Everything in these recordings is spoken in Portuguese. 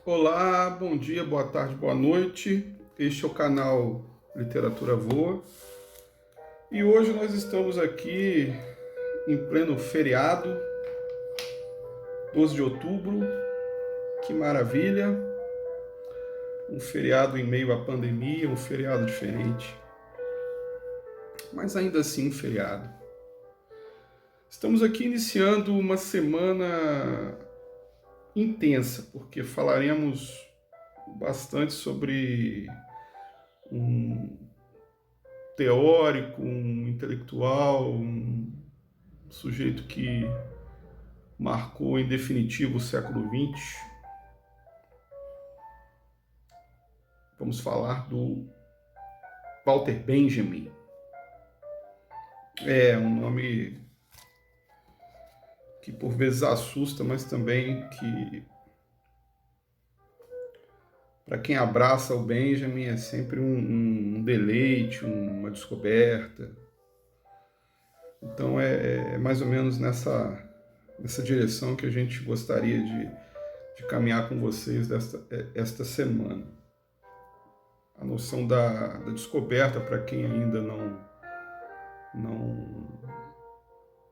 Olá, bom dia, boa tarde, boa noite. Este é o canal Literatura Voa e hoje nós estamos aqui em pleno feriado, 12 de outubro. Que maravilha! Um feriado em meio à pandemia, um feriado diferente, mas ainda assim um feriado. Estamos aqui iniciando uma semana intensa, porque falaremos bastante sobre um teórico, um intelectual, um sujeito que marcou em definitivo o século XX. Vamos falar do Walter Benjamin. É um nome que por vezes assusta, mas também que, para quem abraça o Benjamin, é sempre um deleite, uma descoberta. Então é mais ou menos nessa direção que a gente gostaria de caminhar com vocês esta semana. A noção da descoberta, para quem ainda não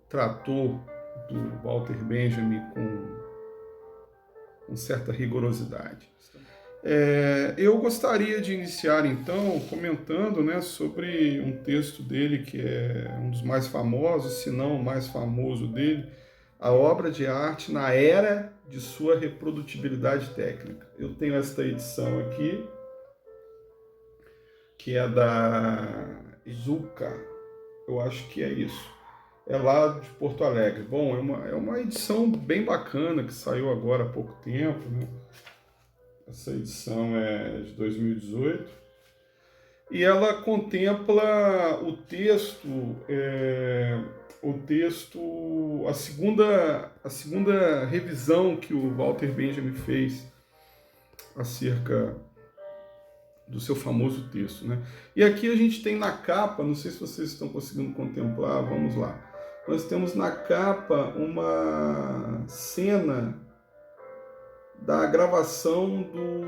tratou do Walter Benjamin com certa rigorosidade. Eu gostaria de iniciar então comentando, sobre um texto dele que é um dos mais famosos, se não o mais famoso dele, a obra de arte na era de sua reprodutibilidade técnica. Eu tenho esta edição aqui, que é da Zucca, eu acho que é isso. É lá de Porto Alegre. Bom, é uma edição bem bacana que saiu agora há pouco tempo, né? Essa edição é de 2018 e ela contempla a segunda revisão que o Walter Benjamin fez acerca do seu famoso texto, né? E aqui a gente tem na capa, não sei se vocês estão conseguindo contemplar, vamos lá. Nós temos na capa uma cena da gravação do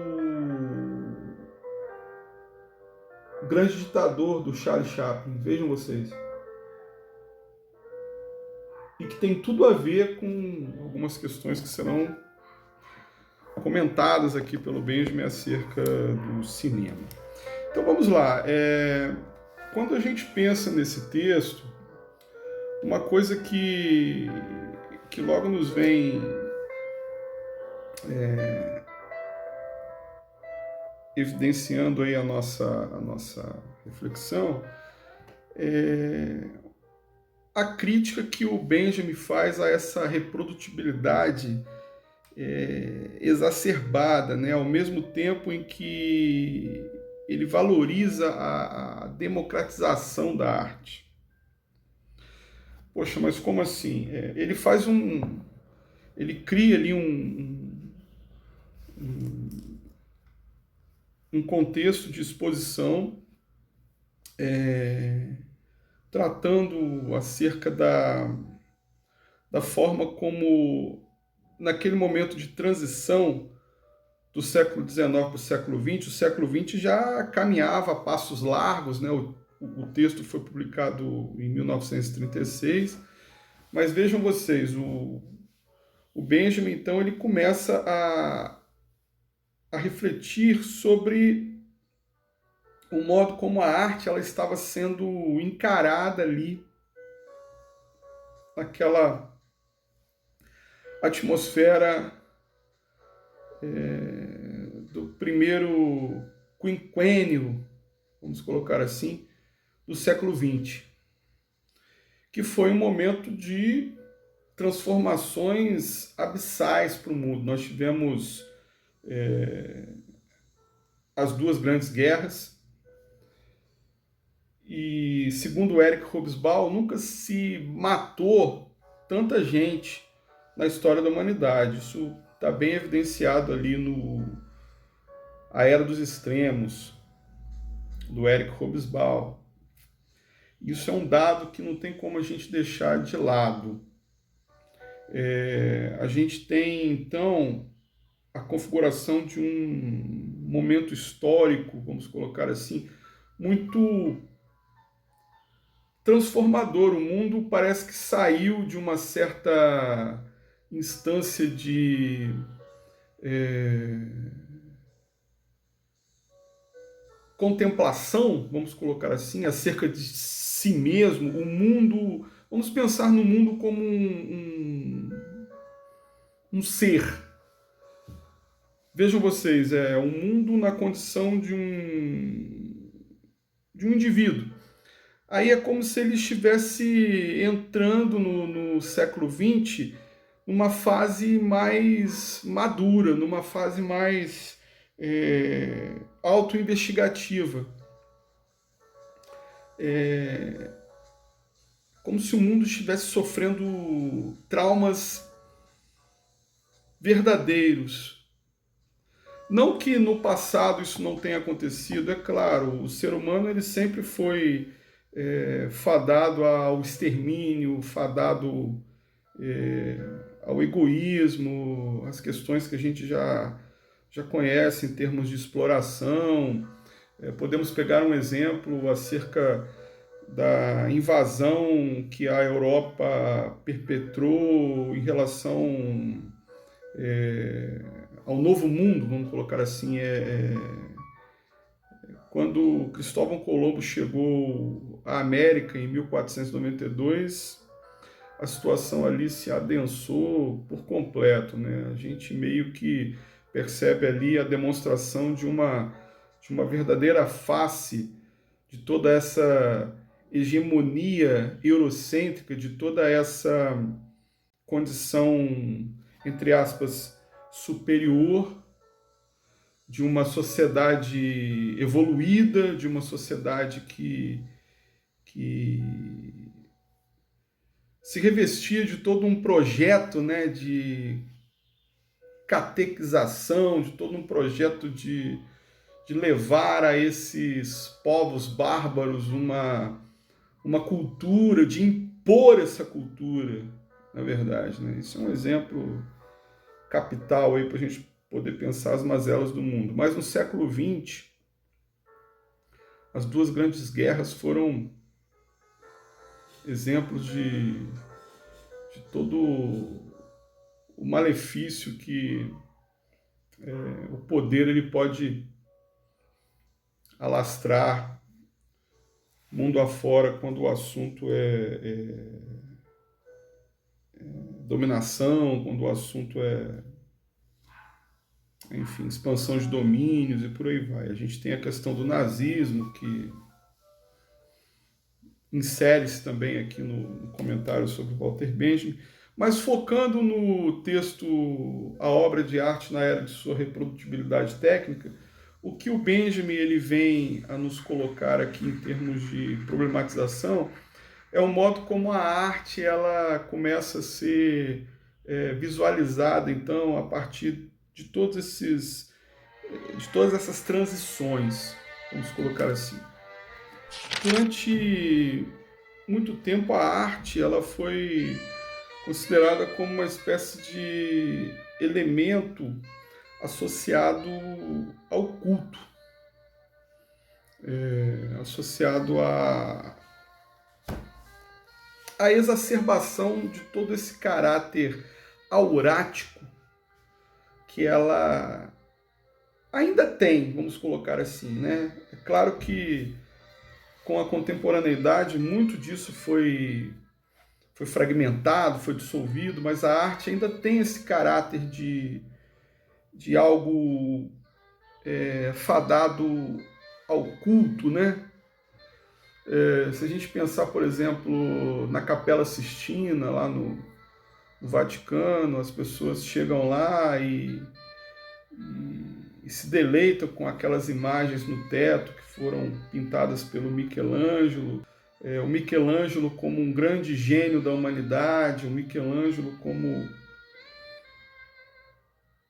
Grande Ditador, do Charlie Chaplin. Vejam vocês. E que tem tudo a ver com algumas questões que serão comentadas aqui pelo Benjamin acerca do cinema. Então vamos lá. Quando a gente pensa nesse texto, uma coisa que logo nos vem evidenciando aí a nossa reflexão é a crítica que o Benjamin faz a essa reprodutibilidade exacerbada, né? Ao mesmo tempo em que ele valoriza a democratização da arte. Poxa, mas como assim? Ele cria ali um contexto de exposição tratando acerca da forma como, naquele momento de transição do século XIX para o século XX já caminhava a passos largos, né? O texto foi publicado em 1936, mas vejam vocês, o Benjamin, então, ele começa a refletir sobre o modo como a arte ela estava sendo encarada ali, naquela atmosfera do primeiro quinquênio, vamos colocar assim, do século XX, que foi um momento de transformações abissais para o mundo. Nós tivemos as duas grandes guerras, e segundo Eric Hobsbawm, nunca se matou tanta gente na história da humanidade. Isso está bem evidenciado ali no A Era dos Extremos, do Eric Hobsbawm. Isso é um dado que não tem como a gente deixar de lado. A gente tem, então, a configuração de um momento histórico, vamos colocar assim, muito transformador. O mundo parece que saiu de uma certa instância de contemplação, vamos colocar assim, acerca de si mesmo. O mundo, vamos pensar no mundo como um ser. Vejam vocês, é um mundo na condição de um indivíduo. Aí é como se ele estivesse entrando no século XX numa fase mais madura, numa fase mais autoinvestigativa. Como se o mundo estivesse sofrendo traumas verdadeiros. Não que no passado isso não tenha acontecido, é claro, o ser humano ele sempre foi fadado ao extermínio, fadado ao egoísmo, as questões que a gente já conhece em termos de exploração. Podemos pegar um exemplo acerca da invasão que a Europa perpetrou em relação ao Novo Mundo, vamos colocar assim. Quando Cristóvão Colombo chegou à América em 1492, a situação ali se adensou por completo, né? A gente meio que percebe ali a demonstração de uma verdadeira face de toda essa hegemonia eurocêntrica, de toda essa condição, entre aspas, superior, de uma sociedade evoluída, de uma sociedade que se revestia de todo um projeto, né, de catequização, de todo um projeto de levar a esses povos bárbaros uma cultura, de impor essa cultura, na verdade. Né? Isso é um exemplo capital aí para a gente poder pensar as mazelas do mundo. Mas no século XX, as duas grandes guerras foram exemplos de todo o malefício que o poder ele pode alastrar mundo afora quando o assunto dominação, quando o assunto enfim, expansão de domínios e por aí vai. A gente tem a questão do nazismo, que insere-se também aqui no comentário sobre Walter Benjamin, mas focando no texto A Obra de Arte na Era de Sua Reprodutibilidade Técnica, o que o Benjamin ele vem a nos colocar aqui em termos de problematização é o modo como a arte ela começa a ser visualizada, então, a partir de todas essas transições, vamos colocar assim. Durante muito tempo a arte ela foi considerada como uma espécie de elemento associado ao culto, associado à exacerbação de todo esse caráter aurático que ela ainda tem, vamos colocar assim, né? É claro que com a contemporaneidade muito disso foi fragmentado, foi dissolvido, mas a arte ainda tem esse caráter de algo fadado ao culto, né? Se a gente pensar, por exemplo, na Capela Sistina, lá no Vaticano, as pessoas chegam lá e se deleitam com aquelas imagens no teto que foram pintadas pelo Michelangelo. O Michelangelo como um grande gênio da humanidade, o Michelangelo como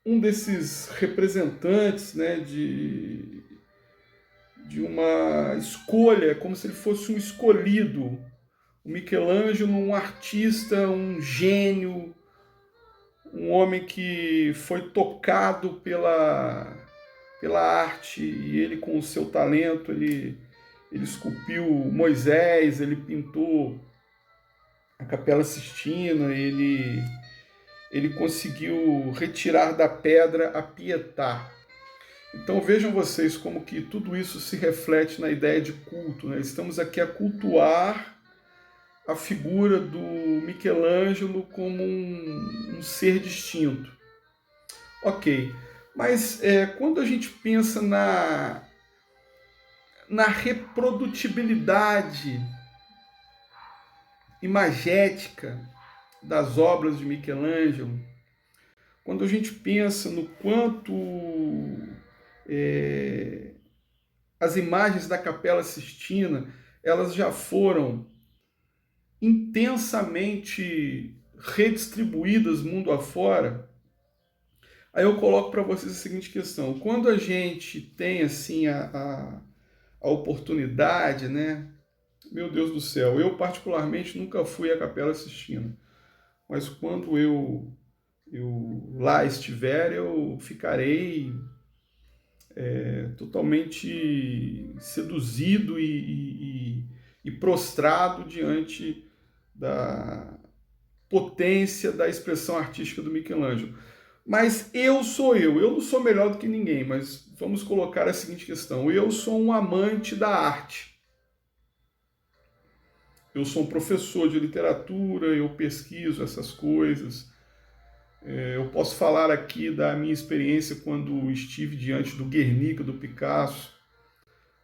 um desses representantes, né, de uma escolha, como se ele fosse um escolhido. O Michelangelo, um artista, um gênio, um homem que foi tocado pela arte, e ele, com o seu talento, ele esculpiu Moisés, ele pintou a Capela Sistina, ele conseguiu retirar da pedra a Pietà. Então vejam vocês como que tudo isso se reflete na ideia de culto, né? Estamos aqui a cultuar a figura do Michelangelo como um ser distinto. Ok, mas quando a gente pensa na reprodutibilidade imagética das obras de Michelangelo, quando a gente pensa no quanto as imagens da Capela Sistina elas já foram intensamente redistribuídas mundo afora, aí eu coloco para vocês a seguinte questão: quando a gente tem assim a oportunidade, né? Meu Deus do céu, eu particularmente nunca fui à Capela Sistina, mas quando eu lá estiver, eu ficarei totalmente seduzido e prostrado diante da potência da expressão artística do Michelangelo. Mas eu não sou melhor do que ninguém, mas vamos colocar a seguinte questão: eu sou um amante da arte. Eu sou um professor de literatura, eu pesquiso essas coisas. Eu posso falar aqui da minha experiência quando estive diante do Guernica, do Picasso,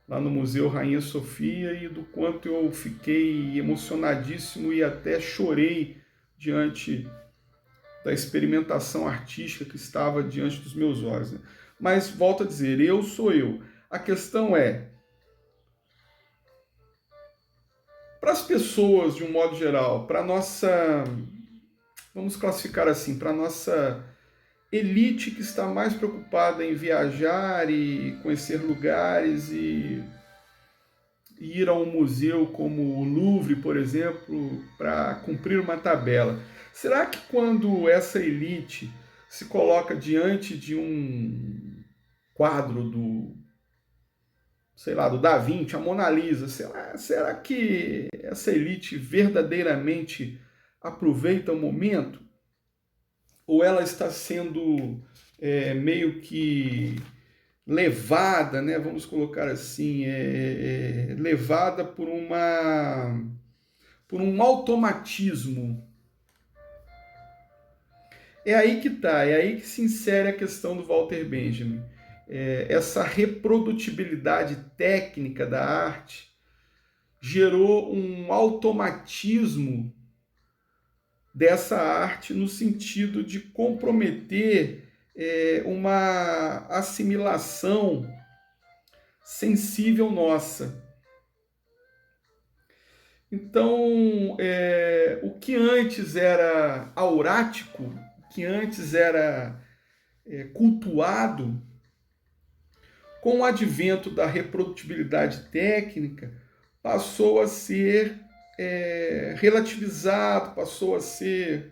lá no Museu Rainha Sofia, e do quanto eu fiquei emocionadíssimo e até chorei diante da experimentação artística que estava diante dos meus olhos. Né? Mas, volto a dizer, eu sou eu. A questão é, para as pessoas, de um modo geral, para a nossa, vamos classificar assim, para a nossa elite que está mais preocupada em viajar e conhecer lugares e ir a um museu como o Louvre, por exemplo, para cumprir uma tabela. Será que quando essa elite se coloca diante de um quadro do, sei lá, do Da Vinci, a Mona Lisa, será que essa elite verdadeiramente aproveita o momento? Ou ela está sendo meio que levada, né, vamos colocar assim, levada por um automatismo? É aí que está, é aí que se insere a questão do Walter Benjamin. Essa reprodutibilidade técnica da arte gerou um automatismo dessa arte no sentido de comprometer uma assimilação sensível nossa. Então, o que antes era aurático, o que antes era cultuado, com o advento da reprodutibilidade técnica, passou a ser relativizado, passou a ser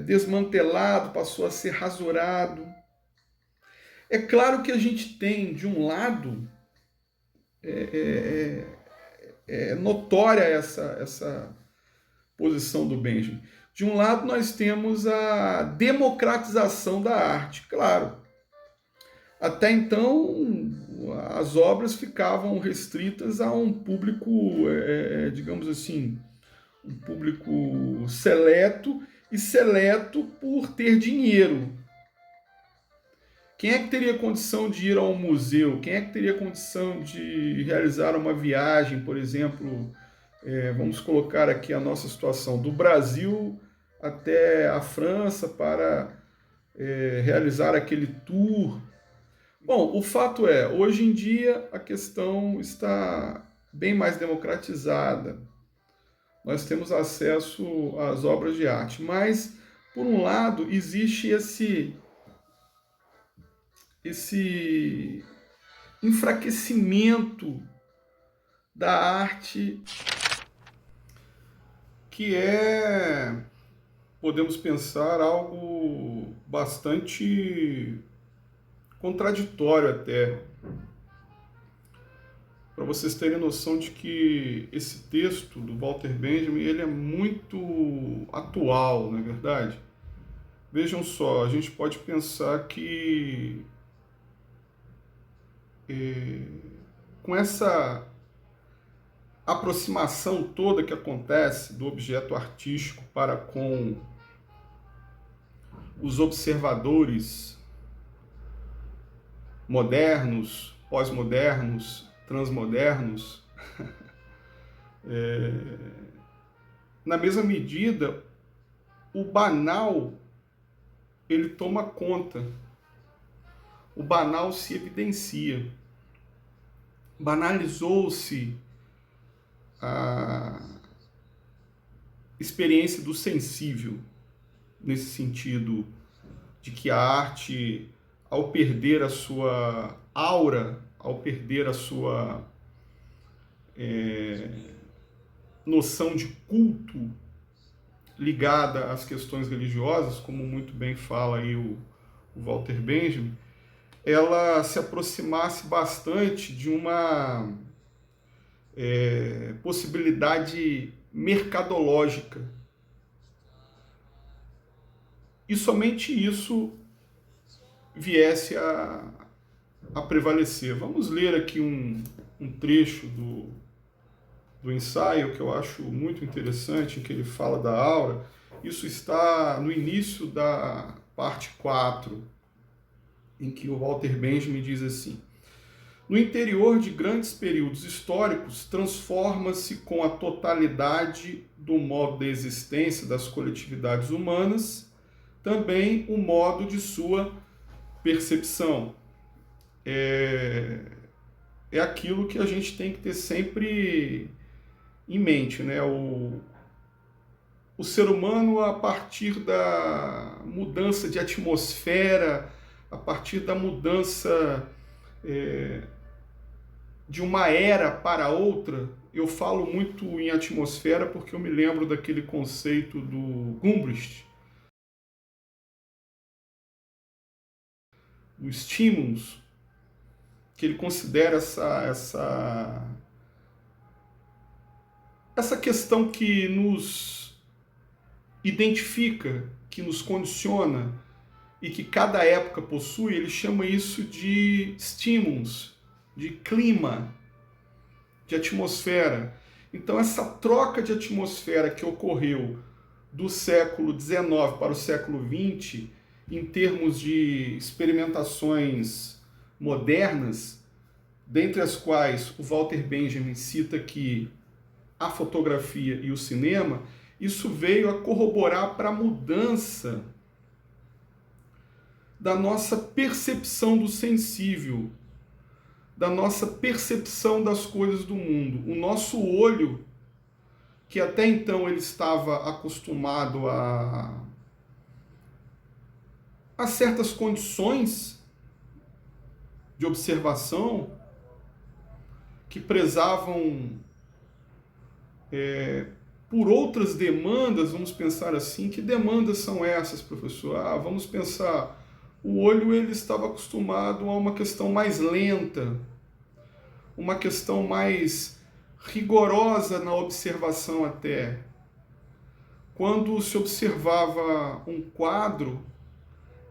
desmantelado, passou a ser rasurado. É claro que a gente tem, de um lado, notória essa posição do Benjamin. De um lado, nós temos a democratização da arte, claro. Até então, as obras ficavam restritas a um público, digamos assim, um público seleto, e seleto por ter dinheiro. Quem é que teria condição de ir a um museu? Quem é que teria condição de realizar uma viagem, por exemplo, vamos colocar aqui a nossa situação, do Brasil até a França para realizar aquele tour? Bom, o fato é, hoje em dia a questão está bem mais democratizada. Nós temos acesso às obras de arte, mas, por um lado, existe esse enfraquecimento da arte que é podemos pensar algo bastante contraditório até, para vocês terem noção de que esse texto do Walter Benjamin ele é muito atual, não é verdade? Vejam só, a gente pode pensar que com essa aproximação toda que acontece do objeto artístico para com os observadores modernos, pós-modernos, transmodernos, na mesma medida, o banal ele toma conta, o banal se evidencia. Banalizou-se a experiência do sensível, nesse sentido de que a arte, ao perder a sua aura, ao perder a sua noção de culto ligada às questões religiosas, como muito bem fala aí o Walter Benjamin, ela se aproximasse bastante de uma possibilidade mercadológica. E somente isso viesse a prevalecer. Vamos ler aqui um trecho do ensaio que eu acho muito interessante, em que ele fala da aura. Isso está no início da parte 4, em que o Walter Benjamin diz assim: no interior de grandes períodos históricos, transforma-se com a totalidade do modo de existência das coletividades humanas também o modo de sua percepção. É aquilo que a gente tem que ter sempre em mente, né? O ser humano, a partir da mudança de atmosfera, a partir da mudança de uma era para outra, eu falo muito em atmosfera porque eu me lembro daquele conceito do Gumbrist, o estímulos, que ele considera essa questão que nos identifica, que nos condiciona e que cada época possui. Ele chama isso de estímulos, de clima, de atmosfera. Então essa troca de atmosfera que ocorreu do século XIX para o século XX, em termos de experimentações modernas, dentre as quais o Walter Benjamin cita que a fotografia e o cinema, isso veio a corroborar para a mudança da nossa percepção do sensível, da nossa percepção das coisas do mundo. O nosso olho, que até então ele estava acostumado a certas condições de observação que prezavam por outras demandas. Vamos pensar assim, que demandas são essas, professor? Vamos pensar, o olho ele estava acostumado a uma questão mais lenta, uma questão mais rigorosa na observação até. Quando se observava um quadro,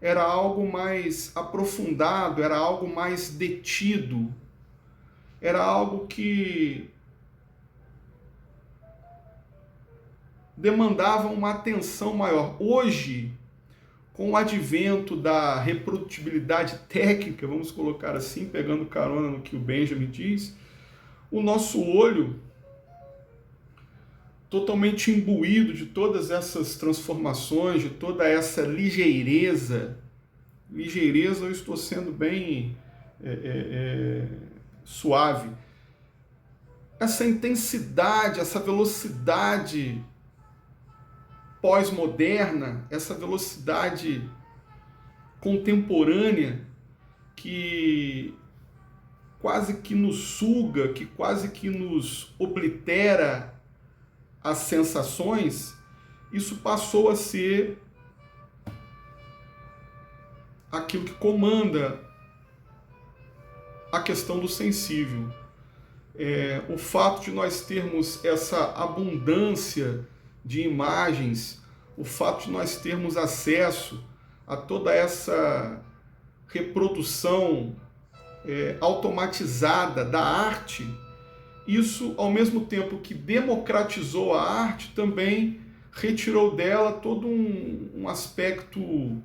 era algo mais aprofundado, era algo mais detido, era algo que demandava uma atenção maior. Hoje, com o advento da reprodutibilidade técnica, vamos colocar assim, pegando carona no que o Benjamin diz, o nosso olho, totalmente imbuído de todas essas transformações, de toda essa ligeireza, eu estou sendo bem suave, essa intensidade, essa velocidade pós-moderna, essa velocidade contemporânea que quase que nos suga, que quase que nos oblitera as sensações, isso passou a ser aquilo que comanda a questão do sensível. O fato de nós termos essa abundância de imagens, o fato de nós termos acesso a toda essa reprodução automatizada da arte, isso, ao mesmo tempo que democratizou a arte, também retirou dela todo um aspecto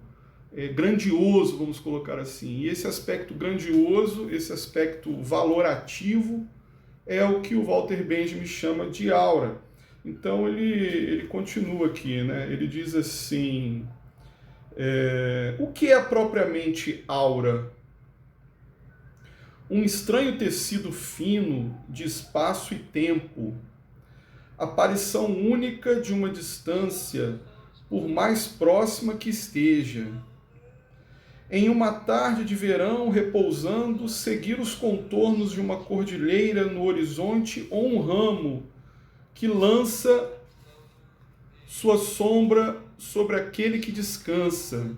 grandioso, vamos colocar assim. E esse aspecto grandioso, esse aspecto valorativo, é o que o Walter Benjamin chama de aura. Então ele continua aqui, né? Ele diz assim, o que é propriamente aura? Um estranho tecido fino de espaço e tempo, aparição única de uma distância, por mais próxima que esteja. Em uma tarde de verão, repousando, seguir os contornos de uma cordilheira no horizonte ou um ramo que lança sua sombra sobre aquele que descansa.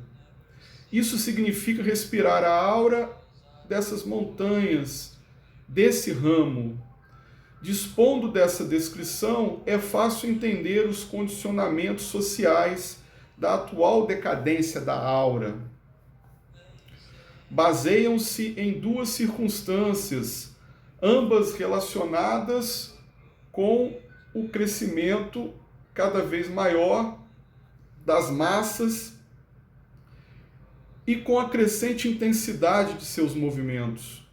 Isso significa respirar a aura dessas montanhas, desse ramo. Dispondo dessa descrição, é fácil entender os condicionamentos sociais da atual decadência da aura. Baseiam-se em duas circunstâncias, ambas relacionadas com o crescimento cada vez maior das massas e com a crescente intensidade de seus movimentos.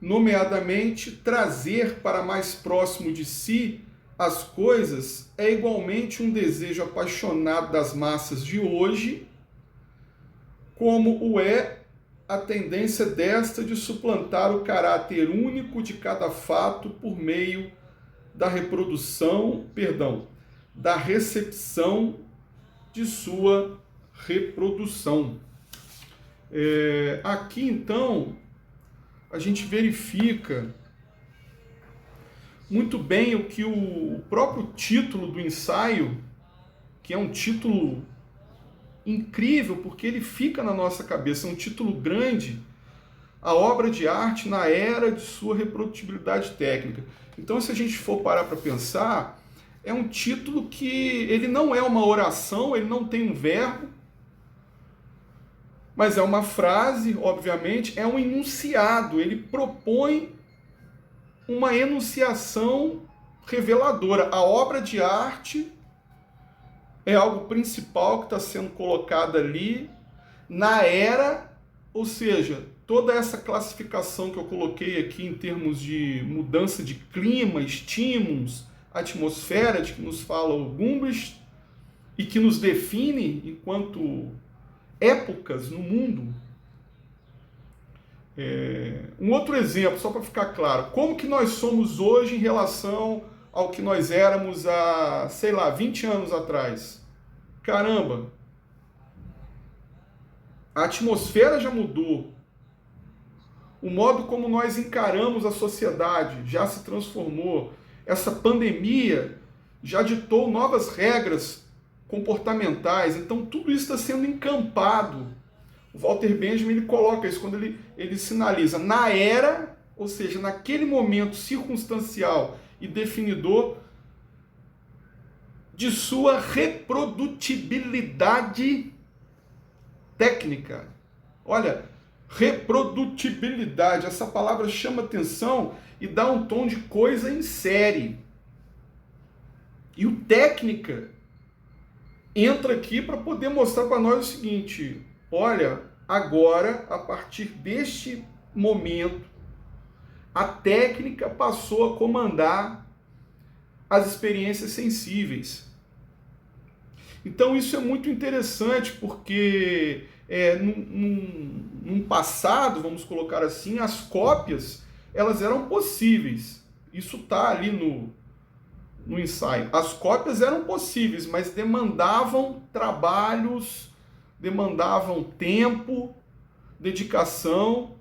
Nomeadamente, trazer para mais próximo de si as coisas é igualmente um desejo apaixonado das massas de hoje, como o é a tendência desta de suplantar o caráter único de cada fato por meio da da recepção de sua reprodução. Aqui, então, a gente verifica muito bem o que o próprio título do ensaio, que é um título incrível, porque ele fica na nossa cabeça, é um título grande, a obra de arte na era de sua reprodutibilidade técnica. Então, se a gente for parar para pensar, é um título que ele não é uma oração, ele não tem um verbo, mas é uma frase, obviamente, é um enunciado, ele propõe uma enunciação reveladora. A obra de arte é algo principal que está sendo colocado ali na era, ou seja, toda essa classificação que eu coloquei aqui em termos de mudança de clima, estímulos, atmosfera, de que nos fala o Gumbrist e que nos define enquanto épocas no mundo. Um outro exemplo, só para ficar claro, como que nós somos hoje em relação ao que nós éramos há, 20 anos atrás. Caramba, a atmosfera já mudou, o modo como nós encaramos a sociedade já se transformou, essa pandemia já ditou novas regras comportamentais, então tudo isso está sendo encampado. O Walter Benjamin ele coloca isso quando ele sinaliza na era, ou seja, naquele momento circunstancial e definidor de sua reprodutibilidade técnica. Olha, reprodutibilidade, essa palavra chama atenção e dá um tom de coisa em série. E o técnica entra aqui para poder mostrar para nós o seguinte: olha, agora, a partir deste momento, a técnica passou a comandar as experiências sensíveis. Então isso é muito interessante, porque num passado, vamos colocar assim, as cópias elas eram possíveis. Isso está ali no ensaio. As cópias eram possíveis, mas demandavam trabalhos, demandavam tempo, dedicação,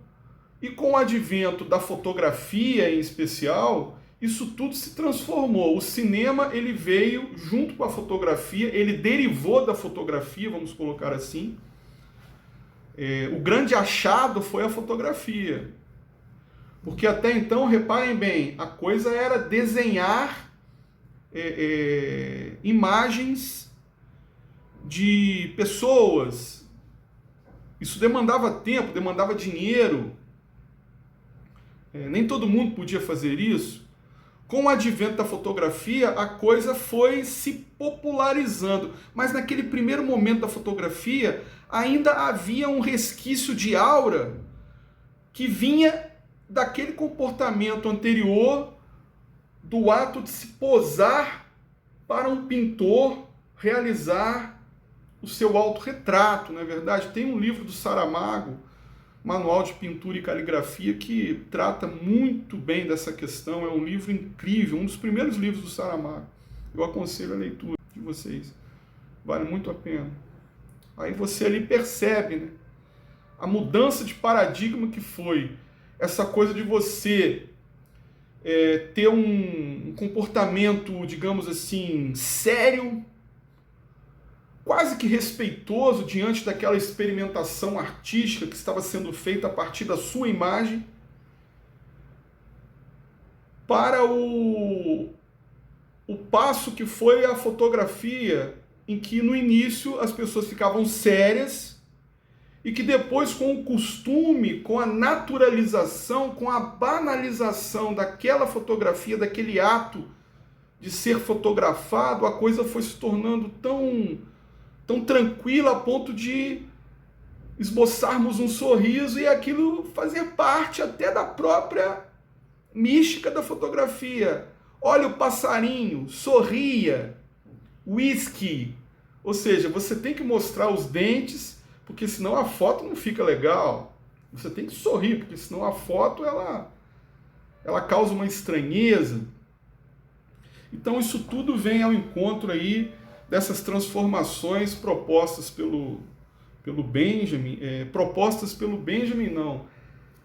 e com o advento da fotografia em especial, isso tudo se transformou. O cinema, ele veio junto com a fotografia, ele derivou da fotografia, vamos colocar assim. O grande achado foi a fotografia. Porque até então, reparem bem, a coisa era desenhar imagens de pessoas. Isso demandava tempo, demandava dinheiro. Nem todo mundo podia fazer isso. Com o advento da fotografia, a coisa foi se popularizando. Mas naquele primeiro momento da fotografia, ainda havia um resquício de aura que vinha daquele comportamento anterior, do ato de se posar para um pintor realizar o seu autorretrato, não é verdade? Tem um livro do Saramago, Manual de Pintura e Caligrafia, que trata muito bem dessa questão. É um livro incrível, um dos primeiros livros do Saramago. Eu aconselho a leitura de vocês. Vale muito a pena. Aí você ali percebe, né, a mudança de paradigma que foi essa coisa de você ter um comportamento, digamos assim, sério, quase que respeitoso diante daquela experimentação artística que estava sendo feita a partir da sua imagem, para o passo que foi a fotografia, em que no início as pessoas ficavam sérias e que depois, com o costume, com a naturalização, com a banalização daquela fotografia, daquele ato de ser fotografado, a coisa foi se tornando tão tranquila a ponto de esboçarmos um sorriso e aquilo fazer parte até da própria mística da fotografia. Olha o passarinho, sorria, whisky. Ou seja, você tem que mostrar os dentes, porque senão a foto não fica legal. Você tem que sorrir, porque senão a foto ela causa uma estranheza. Então isso tudo vem ao encontro aí dessas transformações propostas pelo Benjamin,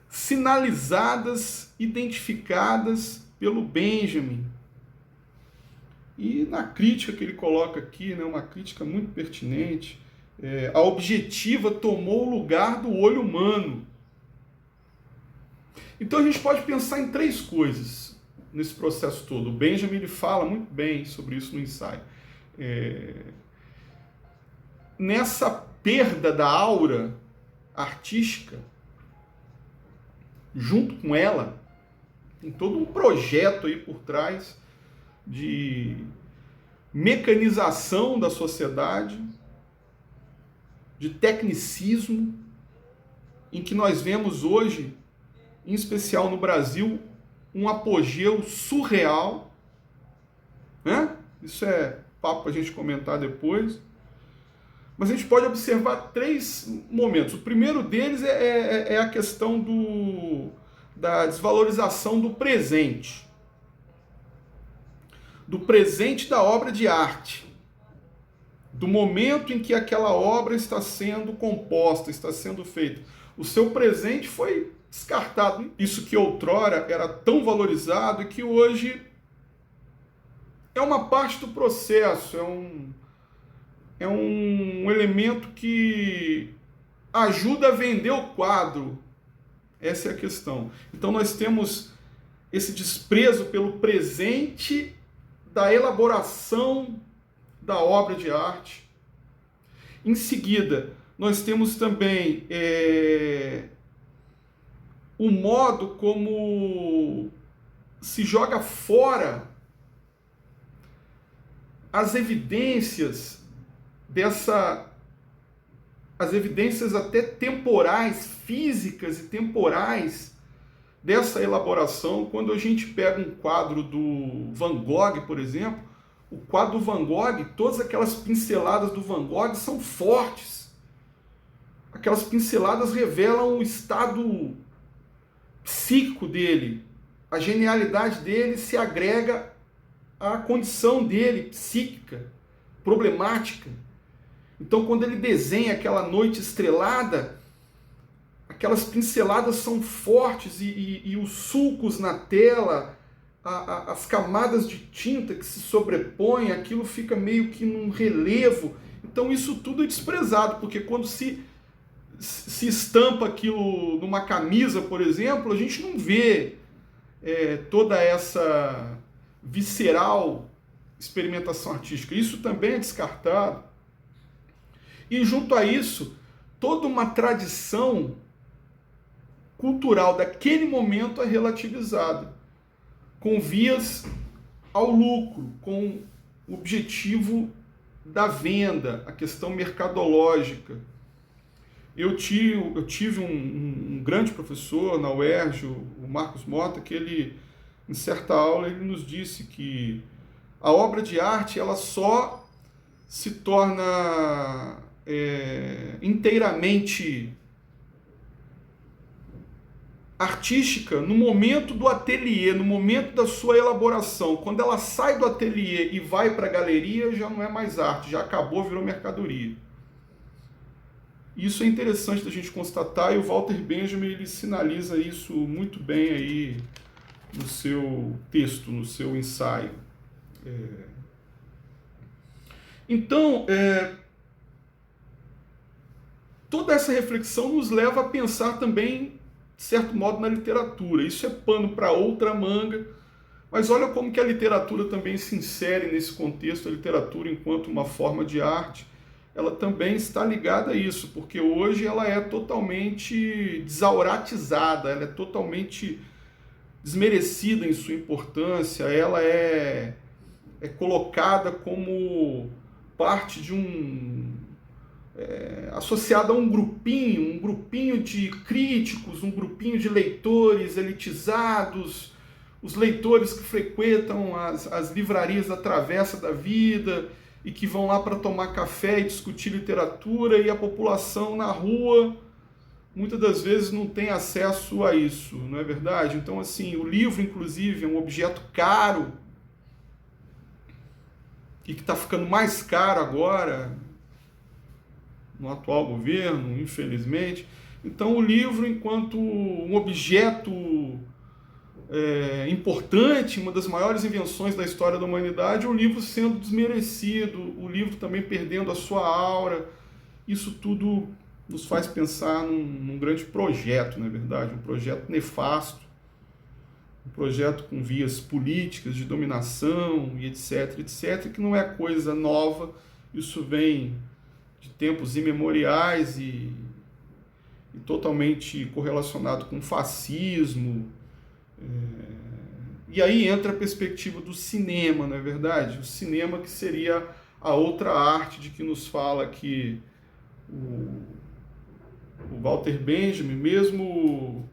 sinalizadas, identificadas pelo Benjamin. E na crítica que ele coloca aqui, né, uma crítica muito pertinente, a objetiva tomou o lugar do olho humano. Então a gente pode pensar em três coisas nesse processo todo. O Benjamin ele fala muito bem sobre isso no ensaio. Nessa perda da aura artística, junto com ela, tem todo um projeto aí por trás de mecanização da sociedade, de tecnicismo, em que nós vemos hoje, em especial no Brasil, um apogeu surreal, né? Isso é papo para a gente comentar depois. Mas a gente pode observar três momentos. O primeiro deles é a questão da desvalorização do presente. Do presente da obra de arte. Do momento em que aquela obra está sendo composta, está sendo feita. O seu presente foi descartado. Isso que outrora era tão valorizado e que hoje é uma parte do processo, é um elemento que ajuda a vender o quadro. Essa é a questão. Então nós temos esse desprezo pelo presente da elaboração da obra de arte. Em seguida, nós temos também o modo como se joga fora as evidências as evidências até temporais, físicas e temporais dessa elaboração. Quando a gente pega um quadro do Van Gogh, por exemplo, o quadro do Van Gogh, todas aquelas pinceladas do Van Gogh são fortes. Aquelas pinceladas revelam o estado psíquico dele. A genialidade dele se agrega à condição dele psíquica, problemática. Então, quando ele desenha aquela noite estrelada, aquelas pinceladas são fortes e os sulcos na tela, as camadas de tinta que se sobrepõem, aquilo fica meio que num relevo. Então isso tudo é desprezado, porque quando se estampa aquilo numa camisa, por exemplo, a gente não vê toda essa visceral experimentação artística. Isso também é descartado. E junto a isso, toda uma tradição cultural daquele momento é relativizada, com vias ao lucro, com o objetivo da venda, a questão mercadológica. Eu tive um grande professor na UERJ, o Marcos Mota, que ele, em certa aula, ele nos disse que a obra de arte ela só se torna inteiramente artística no momento do ateliê, no momento da sua elaboração. Quando ela sai do ateliê e vai para a galeria, já não é mais arte, já acabou, virou mercadoria. Isso é interessante da gente constatar, e o Walter Benjamin ele sinaliza isso muito bem aí no seu texto, no seu ensaio. Então, toda essa reflexão nos leva a pensar também, de certo modo, na literatura. Isso é pano para outra manga, mas olha como que a literatura também se insere nesse contexto, a literatura enquanto uma forma de arte, ela também está ligada a isso, porque hoje ela é totalmente desauratizada, ela é totalmente desmerecida em sua importância, ela é colocada como parte de associada a um grupinho de críticos, um grupinho de leitores elitizados, os leitores que frequentam as livrarias da travessa da vida e que vão lá para tomar café e discutir literatura, e a população na rua muitas das vezes não tem acesso a isso, não é verdade? Então, assim, o livro, inclusive, é um objeto caro e que está ficando mais caro agora no atual governo, infelizmente. Então, o livro, enquanto um objeto importante, uma das maiores invenções da história da humanidade, o livro sendo desmerecido, o livro também perdendo a sua aura. Isso tudo nos faz pensar num grande projeto, não é verdade? Um projeto nefasto, um projeto com vias políticas de dominação e etc, etc, que não é coisa nova. Isso vem de tempos imemoriais e totalmente correlacionado com fascismo. E aí entra a perspectiva do cinema, não é verdade? O cinema, que seria a outra arte de que nos fala que o Walter Benjamin, mesmo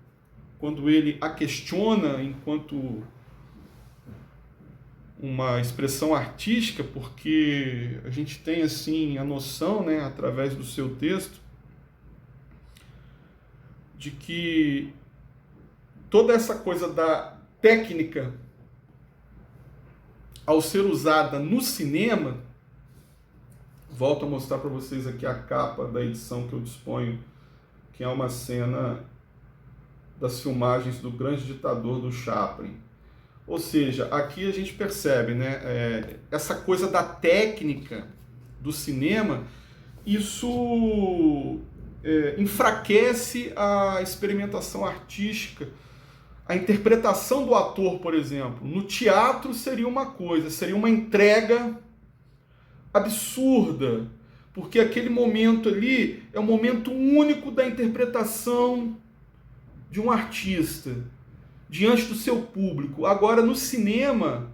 quando ele a questiona enquanto uma expressão artística, porque a gente tem assim a noção, né, através do seu texto, de que toda essa coisa da técnica, ao ser usada no cinema, volto a mostrar para vocês aqui a capa da edição que eu disponho, que é uma cena das filmagens do Grande Ditador do Chaplin. Ou seja, aqui a gente percebe, né, essa coisa da técnica do cinema, isso enfraquece a experimentação artística, a interpretação do ator, por exemplo. No teatro seria uma coisa, seria uma entrega absurda, porque aquele momento ali é um momento único da interpretação de um artista diante do seu público. Agora, no cinema,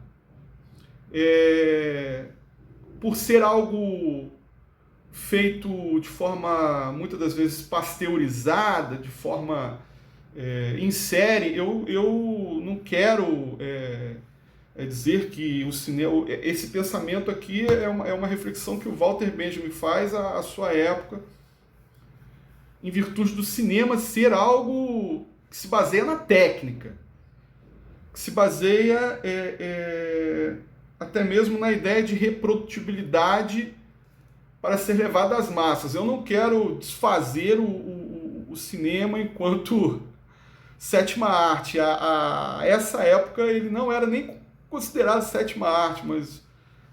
por ser algo feito de forma, muitas das vezes, pasteurizada, de forma em série, eu não quero dizer que o cinema... Esse pensamento aqui é uma reflexão que o Walter Benjamin faz à sua época, em virtude do cinema ser algo que se baseia na técnica, que se baseia até mesmo na ideia de reprodutibilidade para ser levada às massas. Eu não quero desfazer o cinema enquanto sétima arte. Essa época ele não era nem considerado sétima arte, mas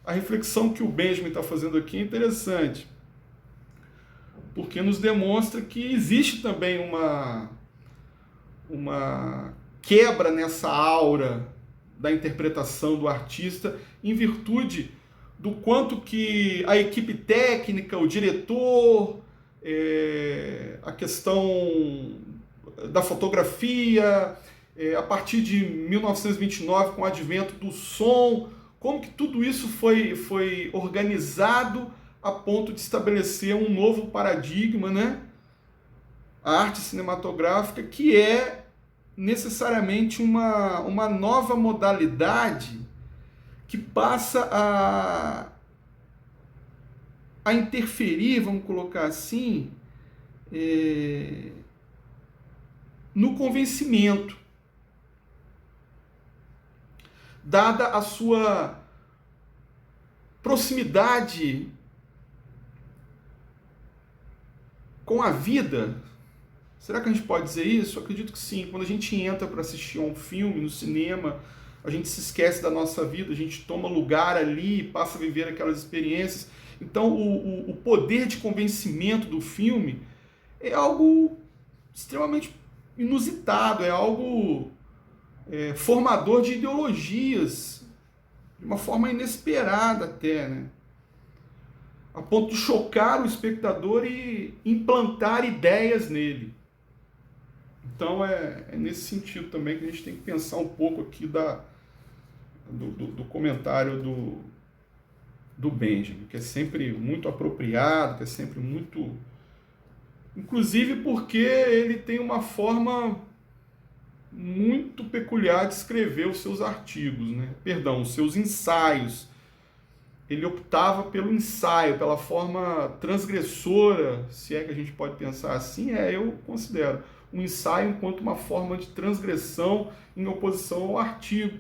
a reflexão que o Benjamin está fazendo aqui é interessante, porque nos demonstra que existe também uma quebra nessa aura da interpretação do artista em virtude do quanto que a equipe técnica, o diretor, a questão da fotografia, a partir de 1929, com o advento do som, como que tudo isso foi organizado a ponto de estabelecer um novo paradigma, né? A arte cinematográfica, que é necessariamente uma nova modalidade que passa a interferir, vamos colocar assim, no convencimento, dada a sua proximidade com a vida. Será que a gente pode dizer isso? Eu acredito que sim. Quando a gente entra para assistir a um filme no cinema, a gente se esquece da nossa vida, a gente toma lugar ali, passa a viver aquelas experiências. Então, o poder de convencimento do filme é algo extremamente inusitado, é algo formador de ideologias, de uma forma inesperada até, né? A ponto de chocar o espectador e implantar ideias nele. Então é nesse sentido também que a gente tem que pensar um pouco aqui do comentário do Benjamin, que é sempre muito apropriado, que é sempre muito. Inclusive porque ele tem uma forma muito peculiar de escrever os seus artigos, né? Perdão, os seus ensaios. Ele optava pelo ensaio, pela forma transgressora, se é que a gente pode pensar assim, eu considero um ensaio enquanto uma forma de transgressão em oposição ao artigo.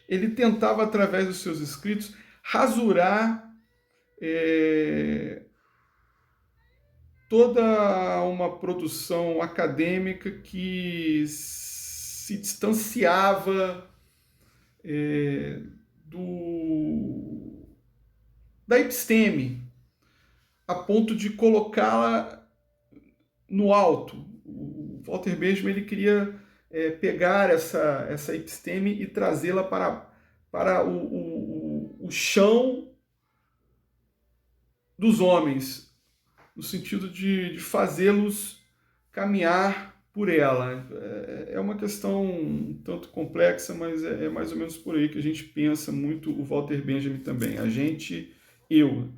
ele tentava, através dos seus escritos, rasurar toda uma produção acadêmica que se distanciava do, da episteme, a ponto de colocá-la no alto. O Walter Benjamin ele queria pegar essa episteme e trazê-la para o chão dos homens, no sentido de fazê-los caminhar por ela. É uma questão um tanto complexa, mas é mais ou menos por aí que a gente pensa muito o Walter Benjamin também. A gente, eu.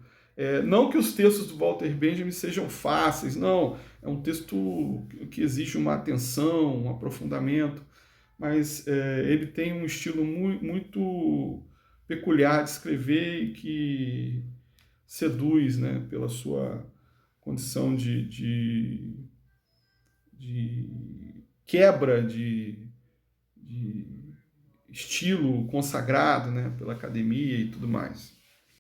Não que os textos do Walter Benjamin sejam fáceis, não. É um texto que exige uma atenção, um aprofundamento, mas ele tem um estilo muito peculiar de escrever e que seduz, né, pela sua condição de quebra de estilo consagrado, né, pela academia e tudo mais.